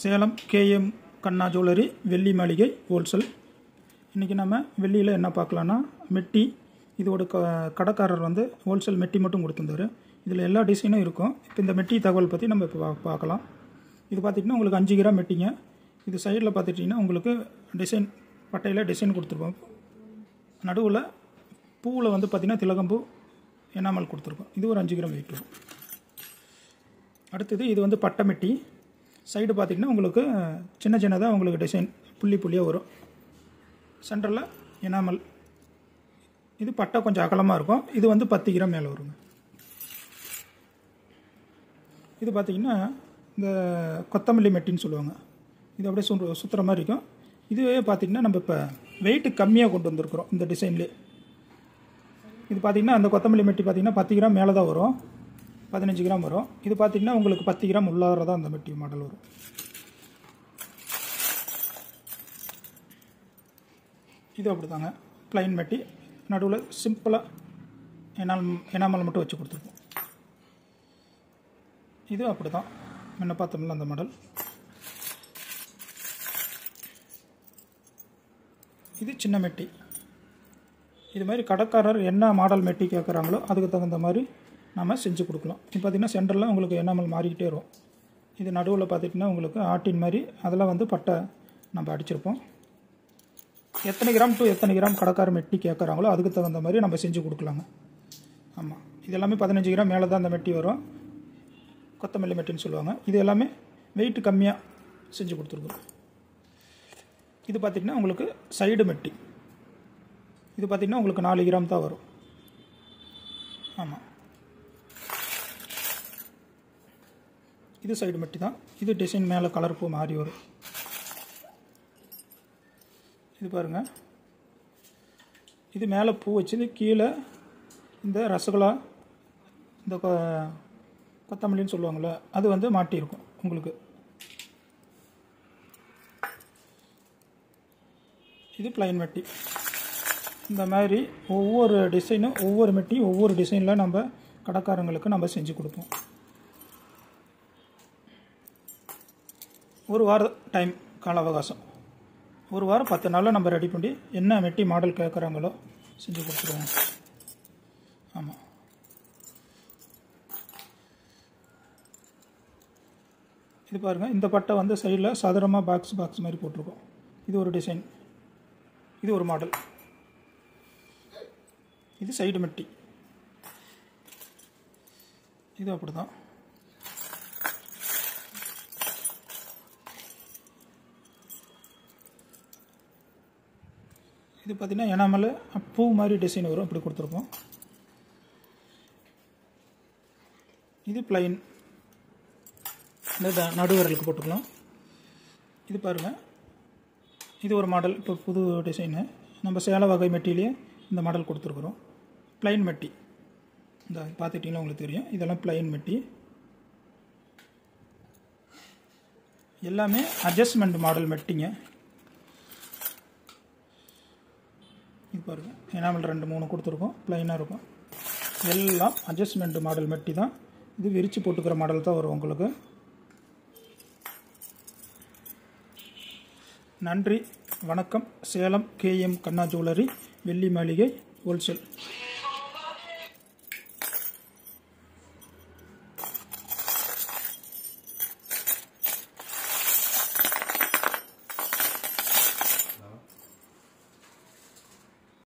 Salem KM கண்ணா jewellery வெள்ளி மாளிகை wholesale. இன்றைக்கி நம்ம வெள்ளியில் என்ன பார்க்கலான்னா, மெட்டி. இதோட கடைக்காரர் வந்து ஹோல்சேல் மெட்டி மட்டும் கொடுத்துருந்தாரு. இதில் எல்லா டிசைனும் இருக்கும். இப்போ இந்த மெட்டி தகவல் பற்றி நம்ம இப்போ பார்க்கலாம். இது பார்த்திங்கன்னா உங்களுக்கு 5 கிராம் மெட்டிங்க. இது சைடில் பார்த்துட்டிங்கன்னா உங்களுக்கு டிசைன் பட்டையில் டிசைன் கொடுத்துருக்கோம். நடுவில் பூவில் வந்து பார்த்திங்கன்னா திலகம்பூ எனாமல் கொடுத்துருக்கோம். இது ஒரு 5 கிராம் வெயிட் வரும். அடுத்தது இது வந்து பட்டை மெட்டி. சைடு பார்த்திங்கன்னா உங்களுக்கு சின்ன சின்னதாக உங்களுக்கு டிசைன் புள்ளி புள்ளியாக வரும். சென்டரில் எனாமல். இது பட்டை கொஞ்சம் அகலமாக இருக்கும். இது வந்து 10 கிராம் மேலே வருங்க. இது பார்த்திங்கன்னா இந்த கொத்தமல்லி மெட்டின்னு சொல்லுவாங்க. இது அப்படியே சுற்றுற மாதிரி இருக்கும். இதுவே பார்த்திங்கன்னா நம்ம இப்போ வெயிட்டு கம்மியாக கொண்டு வந்திருக்கிறோம் இந்த டிசைன்லேயே. இது பார்த்திங்கன்னா அந்த கொத்தமல்லி மெட்டி பார்த்திங்கன்னா 10 கிராம் மேலே தான் வரும், 15 கிராம் வரும். இது பார்த்திங்கன்னா உங்களுக்கு 10 கிராம் உள்ளார தான் அந்த மெட்டி மாடல் வரும். இது அப்படி தாங்க ப்ளைன் மெட்டி. நடுவில் சிம்பிளாக எனாமல் மட்டும் வச்சு கொடுத்துருக்கோம். இது அப்படி தான் முன்ன பார்த்தோம்ல அந்த மாடல். இது சின்ன மெட்டி. இது மாதிரி கடைக்காரர் என்ன மாடல் மெட்டி கேட்குறாங்களோ அதுக்கு தகுந்த மாதிரி நம்ம செஞ்சு கொடுக்கலாம். இப்போ பார்த்திங்கன்னா சென்டரில் உங்களுக்கு எனாமல் மாறிக்கிட்டே வரும். இது நடுவில் பார்த்திங்கன்னா உங்களுக்கு ஆட்டின் மாதிரி அதெல்லாம் வந்து பட்டை நம்ம அடிச்சிருப்போம். எத்தனை கிராம் டு எத்தனை கிராம் கடைக்காரர் மெட்டி கேட்குறாங்களோ அதுக்கு தகுந்த மாதிரி நம்ம செஞ்சு கொடுக்கலாங்க. ஆமாம், இது எல்லாமே 15 கிராம் மேலே தான் அந்த மெட்டி வரும். கொத்தமல்லி மெட்டின்னு சொல்லுவாங்க. இது எல்லாமே வெயிட் கம்மியாக செஞ்சு கொடுத்துருக்குறோம். இது பார்த்திங்கன்னா உங்களுக்கு சைடு மெட்டி. இது பார்த்திங்கன்னா உங்களுக்கு 4 கிராம் தான் வரும். ஆமாம், இது சைடு மெட்டி தான். இது டிசைன் மேலே கலர் பூ மாறி வரும். இது பாருங்கள், இது மேலே பூ வச்சது, கீழே இந்த ரசகுல்லா இந்த கொத்தமல்லின்னு சொல்லுவாங்கள்ல அது வந்து மாட்டியிருக்கும் உங்களுக்கு. இது ப்ளைன் மெட்டி. இந்த மாதிரி ஒவ்வொரு டிசைனும் ஒவ்வொரு மெட்டியும் ஒவ்வொரு டிசைனில் நம்ம கடைக்காரங்களுக்கு நம்ம செஞ்சு கொடுப்போம். ஒரு வாரம் டைம் கால அவகாசம். ஒரு வாரம் 10 நாளில் நம்ம ரெடி பண்ணி என்ன மெட்டி மாடல் கேட்குறாங்களோ செஞ்சு கொடுத்துருவோம். ஆமாம், இது பாருங்கள், இந்த பட்டை வந்து சைடில் சதுரமாக பாக்ஸ் மாதிரி போட்டிருக்கோம். இது ஒரு டிசைன், இது ஒரு மாடல். இது சைடு மெட்டி. இது அப்படி தான். இது பார்த்திங்கன்னா எனாமல் பூ மாதிரி டிசைன் வரும், அப்படி கொடுத்துருப்போம். இது ப்ளைன், இந்த நடுவரலுக்கு போட்டுக்கலாம். இது பாருங்கள், இது ஒரு மாடல். இப்போ புது டிசைனு நம்ம சேலை வகை மெட்டிலேயே இந்த மாடல் கொடுத்துருக்குறோம். ப்ளைன் மெட்டி. இந்த பார்த்துட்டிங்கன்னா உங்களுக்கு தெரியும், இதெல்லாம் ப்ளைன் மெட்டி. எல்லாமே அட்ஜஸ்ட்மெண்ட் மாடல் மெட்டிங்க. இது பாருங்கள், எனாமல் 2-3 கொடுத்துருக்கோம், ப்ளைனாக இருக்கும். எல்லாம் அட்ஜஸ்ட்மெண்ட் மாடல் மெட்டி தான். இது விரித்து போட்டுக்கிற மாடல் தான் வரும் உங்களுக்கு. நன்றி, வணக்கம். சேலம் கேஎம் கண்ணா ஜுவல்லரி வெள்ளி மாளிகை ஹோல்சேல்.